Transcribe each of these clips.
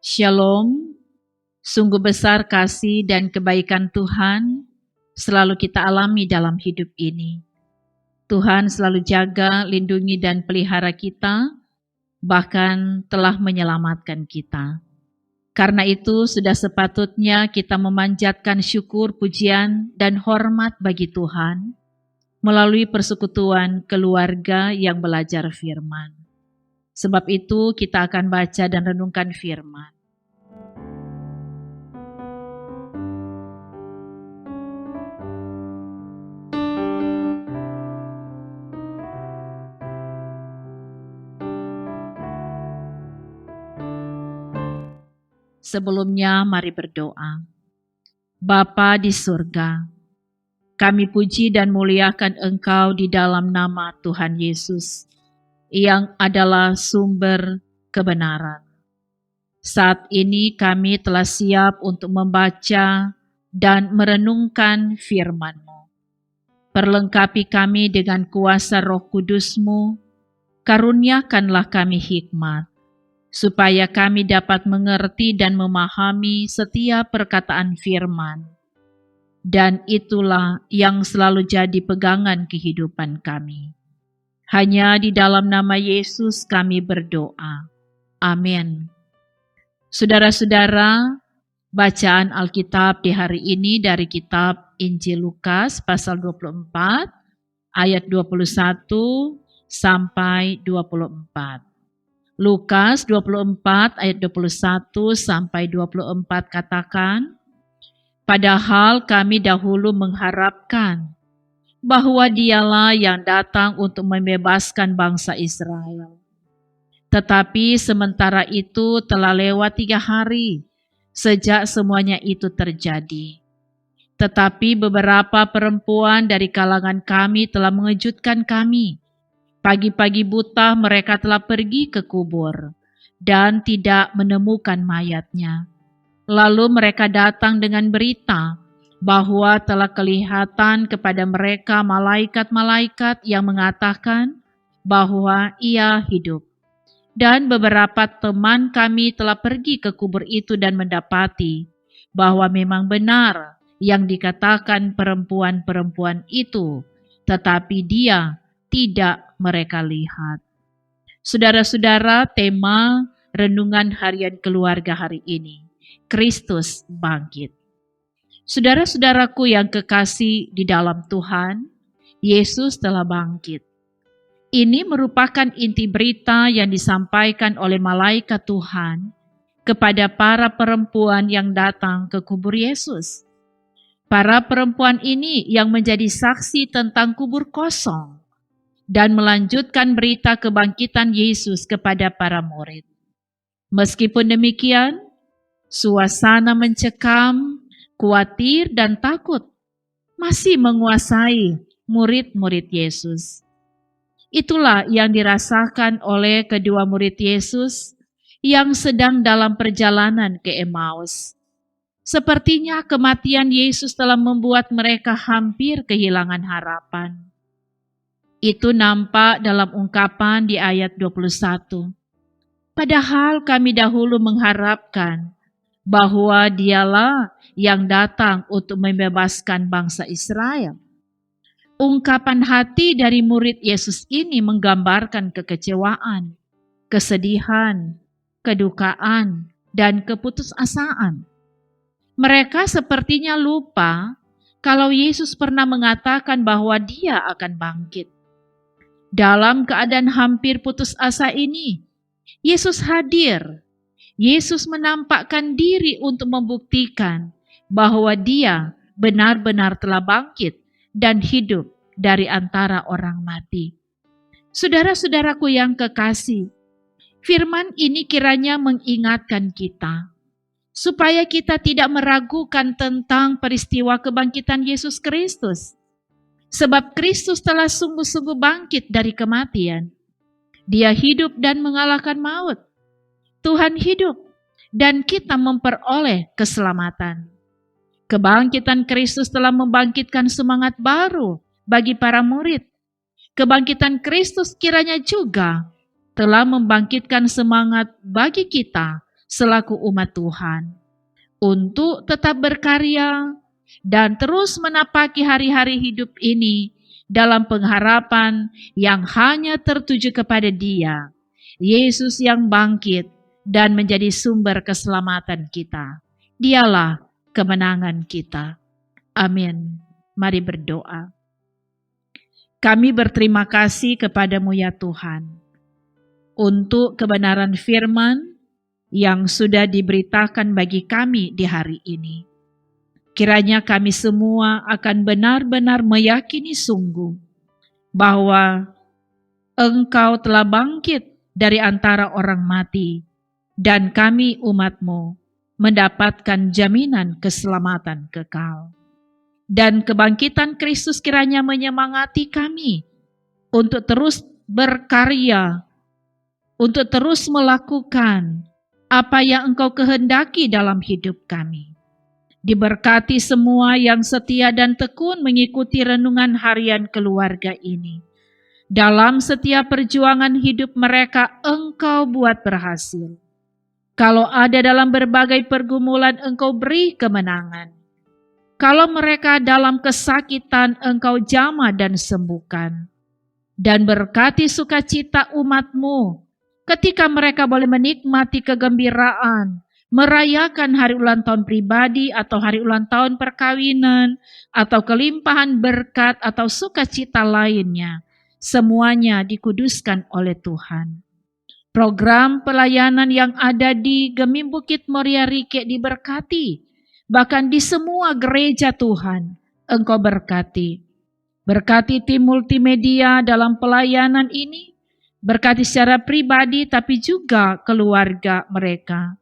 Shalom, sungguh besar kasih dan kebaikan Tuhan selalu kita alami dalam hidup ini. Tuhan selalu jaga, lindungi dan pelihara kita, bahkan telah menyelamatkan kita. Karena itu sudah sepatutnya kita memanjatkan syukur, pujian, dan hormat bagi Tuhan melalui persekutuan keluarga yang belajar firman. Sebab itu kita akan baca dan renungkan firman. Sebelumnya mari berdoa. Bapa di surga, kami puji dan muliakan Engkau di dalam nama Tuhan Yesus, yang adalah sumber kebenaran. Saat ini kami telah siap untuk membaca dan merenungkan firman-Mu. Perlengkapi kami dengan kuasa Roh Kudus-Mu, karuniakanlah kami hikmat, supaya kami dapat mengerti dan memahami setiap perkataan firman. Dan itulah yang selalu jadi pegangan kehidupan kami. Hanya di dalam nama Yesus kami berdoa. Amin. Saudara-saudara, bacaan Alkitab di hari ini dari kitab Injil Lukas pasal 24 ayat 21 sampai 24. Lukas 24 ayat 21 sampai 24 katakan, padahal kami dahulu mengharapkan bahwa Dialah yang datang untuk membebaskan bangsa Israel. Tetapi sementara itu telah lewat 3 hari sejak semuanya itu terjadi. Tetapi beberapa perempuan dari kalangan kami telah mengejutkan kami. Pagi-pagi buta mereka telah pergi ke kubur dan tidak menemukan mayatnya. Lalu mereka datang dengan berita bahwa telah kelihatan kepada mereka malaikat-malaikat yang mengatakan bahwa ia hidup. Dan beberapa teman kami telah pergi ke kubur itu dan mendapati bahwa memang benar yang dikatakan perempuan-perempuan itu, tetapi dia tidak mereka lihat. Saudara-saudara, tema renungan harian keluarga hari ini, Kristus bangkit. Saudara-saudaraku yang kekasih di dalam Tuhan, Yesus telah bangkit. Ini merupakan inti berita yang disampaikan oleh malaikat Tuhan kepada para perempuan yang datang ke kubur Yesus. Para perempuan ini yang menjadi saksi tentang kubur kosong dan melanjutkan berita kebangkitan Yesus kepada para murid. Meskipun demikian, suasana mencekam, khawatir dan takut masih menguasai murid-murid Yesus. Itulah yang dirasakan oleh kedua murid Yesus yang sedang dalam perjalanan ke Emmaus. Sepertinya kematian Yesus telah membuat mereka hampir kehilangan harapan. Itu nampak dalam ungkapan di ayat 21. Padahal kami dahulu mengharapkan bahwa Dialah yang datang untuk membebaskan bangsa Israel. Ungkapan hati dari murid Yesus ini menggambarkan kekecewaan, kesedihan, kedukaan, dan keputusasaan. Mereka sepertinya lupa kalau Yesus pernah mengatakan bahwa Dia akan bangkit. Dalam keadaan hampir putus asa ini, Yesus hadir. Yesus menampakkan diri untuk membuktikan bahwa Dia benar-benar telah bangkit dan hidup dari antara orang mati. Saudara-saudaraku yang kekasih, firman ini kiranya mengingatkan kita supaya kita tidak meragukan tentang peristiwa kebangkitan Yesus Kristus. Sebab Kristus telah sungguh-sungguh bangkit dari kematian. Dia hidup dan mengalahkan maut. Tuhan hidup dan kita memperoleh keselamatan. Kebangkitan Kristus telah membangkitkan semangat baru bagi para murid. Kebangkitan Kristus kiranya juga telah membangkitkan semangat bagi kita selaku umat Tuhan, untuk tetap berkarya dan terus menapaki hari-hari hidup ini dalam pengharapan yang hanya tertuju kepada Dia, Yesus yang bangkit dan menjadi sumber keselamatan kita. Dialah kemenangan kita. Amin. Mari berdoa. Kami berterima kasih kepadamu ya Tuhan, untuk kebenaran firman yang sudah diberitakan bagi kami di hari ini. Kiranya kami semua akan benar-benar meyakini sungguh bahwa Engkau telah bangkit dari antara orang mati, dan kami umat-Mu mendapatkan jaminan keselamatan kekal. Dan kebangkitan Kristus kiranya menyemangati kami untuk terus berkarya, untuk terus melakukan apa yang Engkau kehendaki dalam hidup kami. Diberkati semua yang setia dan tekun mengikuti renungan harian keluarga ini. Dalam setiap perjuangan hidup mereka, Engkau buat berhasil. Kalau ada dalam berbagai pergumulan, Engkau beri kemenangan. Kalau mereka dalam kesakitan, Engkau jamah dan sembuhkan. Dan berkati sukacita umat-Mu ketika mereka boleh menikmati kegembiraan, merayakan hari ulang tahun pribadi atau hari ulang tahun perkawinan, atau kelimpahan berkat atau sukacita lainnya. Semuanya dikuduskan oleh Tuhan. Program pelayanan yang ada di Gemim Bukit Moria Rike diberkati. Bahkan di semua gereja Tuhan, Engkau berkati. Berkati tim multimedia dalam pelayanan ini. Berkati secara pribadi tapi juga keluarga mereka.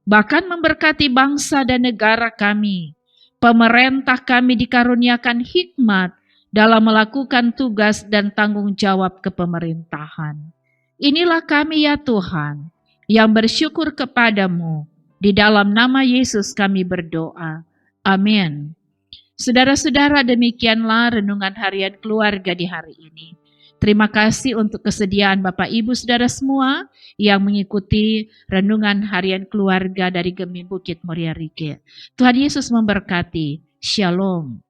Bahkan memberkati bangsa dan negara kami. Pemerintah kami dikaruniakan hikmat dalam melakukan tugas dan tanggung jawab kepemerintahan. Inilah kami ya Tuhan, yang bersyukur kepadamu. Di dalam nama Yesus kami berdoa. Amin. Saudara-saudara, demikianlah renungan harian keluarga di hari ini. Terima kasih untuk kesediaan Bapak Ibu Saudara semua yang mengikuti renungan harian keluarga dari Gemim Bukit Moria Rike. Tuhan Yesus memberkati. Shalom.